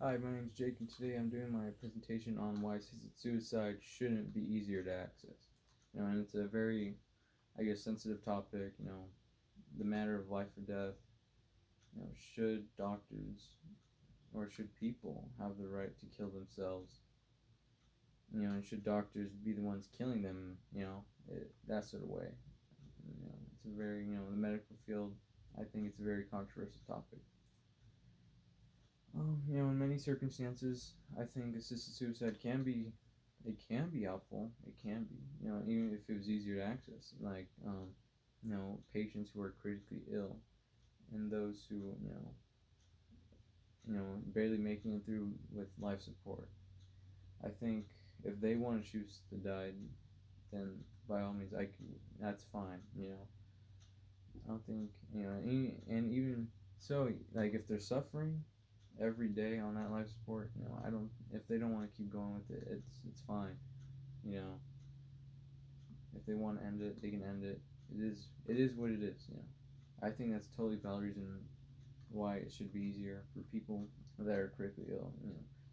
Hi, my name is Jake, and today I'm doing my presentation on why assisted suicide shouldn't be easier to access. And it's a very, sensitive topic. The matter of life or death. Should doctors or should people have the right to kill themselves? And should doctors be the ones killing them? That sort of way. It's a very, the medical field. I think it's a very controversial topic. In many circumstances, I think assisted suicide can be helpful. It can be, even if it was easier to access, like, patients who are critically ill and those who, barely making it through with life support. I think if they want to choose to die, then by all means, that's fine. I don't think, and even so, like if they're suffering every day on that life support, I don't. If they don't want to keep going with it, it's fine. You know, if they want to end it, they can end it. It is what it is. I think that's totally valid reason why it should be easier for people that are critically ill.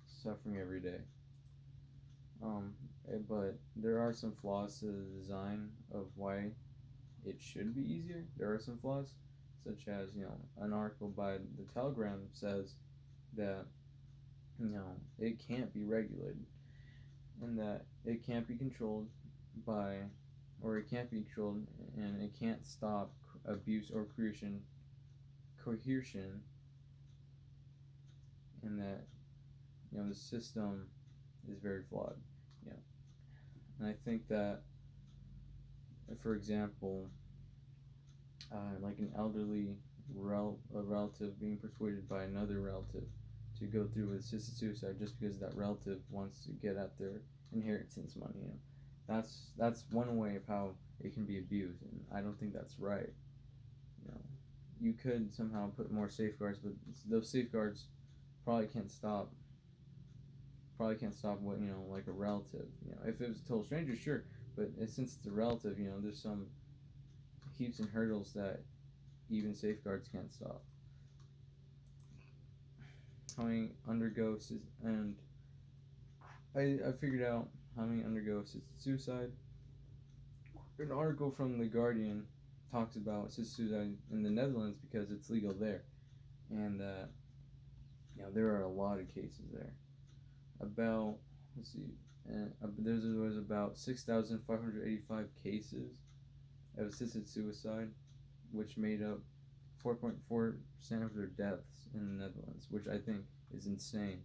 Suffering every day. But there are some flaws to the design of why it should be easier. There are some flaws, such as an article by the Telegram says that it can't be regulated and that it can't be controlled by, or it can't be controlled, and it can't stop abuse or coercion, and that the system is very flawed. Yeah, and I think that, for example, like an elderly a relative being persuaded by another relative to go through with assisted suicide just because that relative wants to get at their inheritance money. That's one way of how it can be abused, and I don't think that's right. You know, you could somehow put more safeguards, but those safeguards probably can't stop what like a relative. If it was a total stranger, sure, but since it's a relative, there's some heaps and hurdles that even safeguards can't stop. How many undergo and I figured out how many undergo assisted suicide. An article from the Guardian talks about assisted suicide in the Netherlands because it's legal there, and there are a lot of cases there. About let's see, there was about 6,585 cases of assisted suicide, which made up 4.4% of their deaths in the Netherlands, which I think is insane.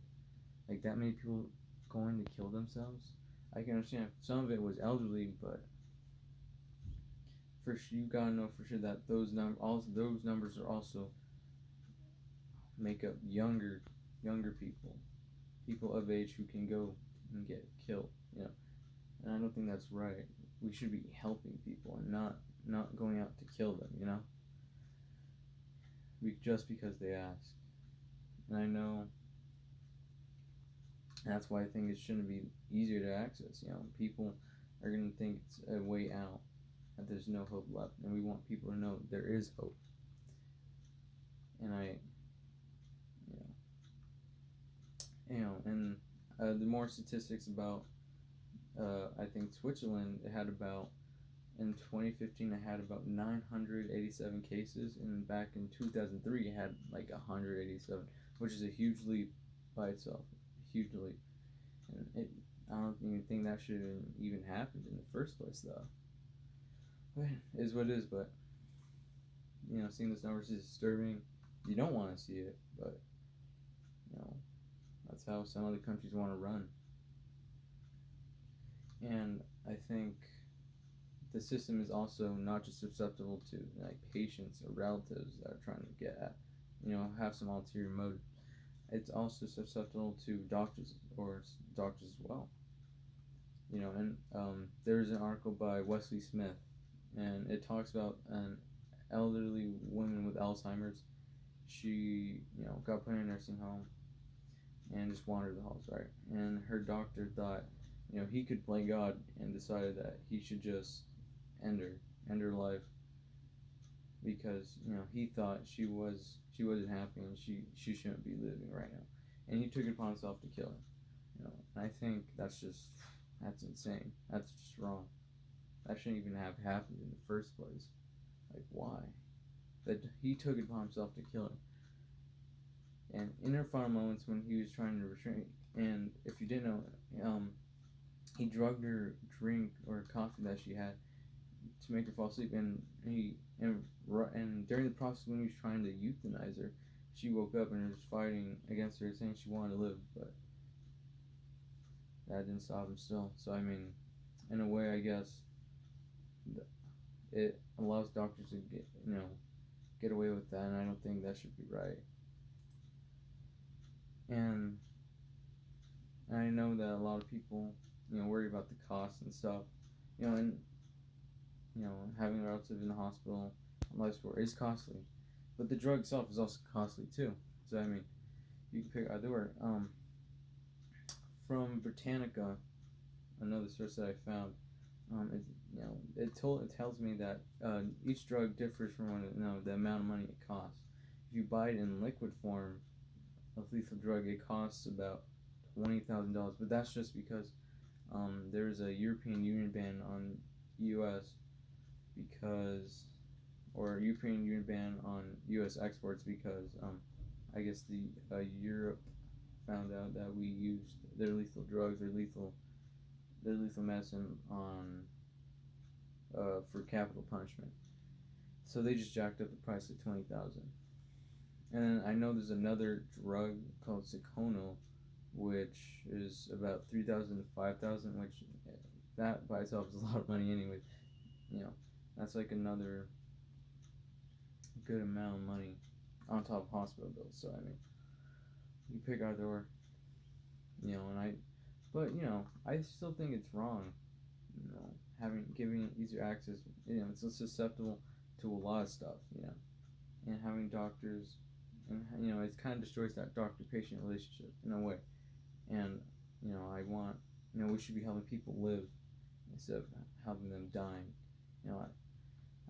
Like that many people going to kill themselves. I can understand some of it was elderly, but for sure you gotta know for sure that those numbers are also make up younger people of age who can go and get killed. And I don't think that's right. We should be helping people and not going out to kill them. Just because they ask. And I know that's why I think it shouldn't be easier to access. People are gonna think it's a way out, that there's no hope left, and we want people to know there is hope. And and the more statistics about, I think Switzerland, it had about in 2015 it had about 987 cases, and back in 2003 it had like 187, which is a huge leap by itself, huge leap. And I don't even think that should even happened in the first place, though. But it is what it is. But seeing those numbers is disturbing. You don't want to see it, but you know that's how some other countries want to run. And I think the system is also not just susceptible to like patients or relatives that are trying to get at, have some ulterior motive. It's also susceptible to doctors as well. And there's an article by Wesley Smith, and it talks about an elderly woman with Alzheimer's. She, got put in a nursing home and just wandered the halls, right? And her doctor thought, he could play God and decided that he should just end her life because he thought she wasn't happy and she shouldn't be living right now. and he took it upon himself to kill her. And I think that's insane. That's just wrong. That shouldn't even have happened in the first place. Like, why? That he took it upon himself to kill her. And in her final moments, when he was trying to restrain, and if you didn't know, he drugged her drink or coffee that she had to make her fall asleep, and during the process when he was trying to euthanize her, she woke up and was fighting against her, saying she wanted to live, but that didn't stop him still. So I mean, in a way, I guess it allows doctors to get away with that, and I don't think that should be right. And I know that a lot of people, worry about the cost and stuff, and having a relative in the hospital on life support is costly, but the drug itself is also costly too. So I mean, you can pick either or. From Britannica, another source that I found, it tells me that each drug differs from the amount of money it costs. If you buy it in liquid form of lethal drug, it costs about $20,000, but that's just because there's a European Union ban on U.S. European Union ban on U.S. exports because I guess the Europe found out that we used their lethal drugs or their lethal medicine on for capital punishment. So they just jacked up the price to $20,000. And I know there's another drug called Seconal, which is about $3,000 to $5,000, which that by itself is a lot of money anyway. That's like another good amount of money on top of hospital bills. So I mean, you pick either or. I still think it's wrong. Giving it easier access. It's so susceptible to a lot of stuff. And having doctors, and it kind of destroys that doctor-patient relationship in a way. And I want, we should be helping people live instead of having them dying.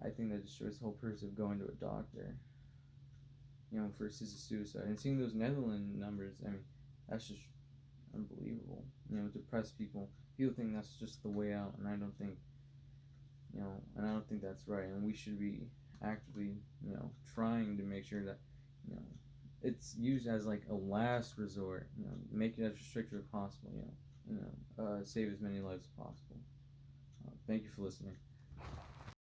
I think that destroys the whole purpose of going to a doctor. For assisted suicide, and seeing those Netherlands numbers, I mean, that's just unbelievable. Depressed people think that's just the way out, and I don't think, that's right. And we should be actively, trying to make sure that, it's used as like a last resort. Make it as restrictive as possible. Save as many lives as possible. Thank you for listening.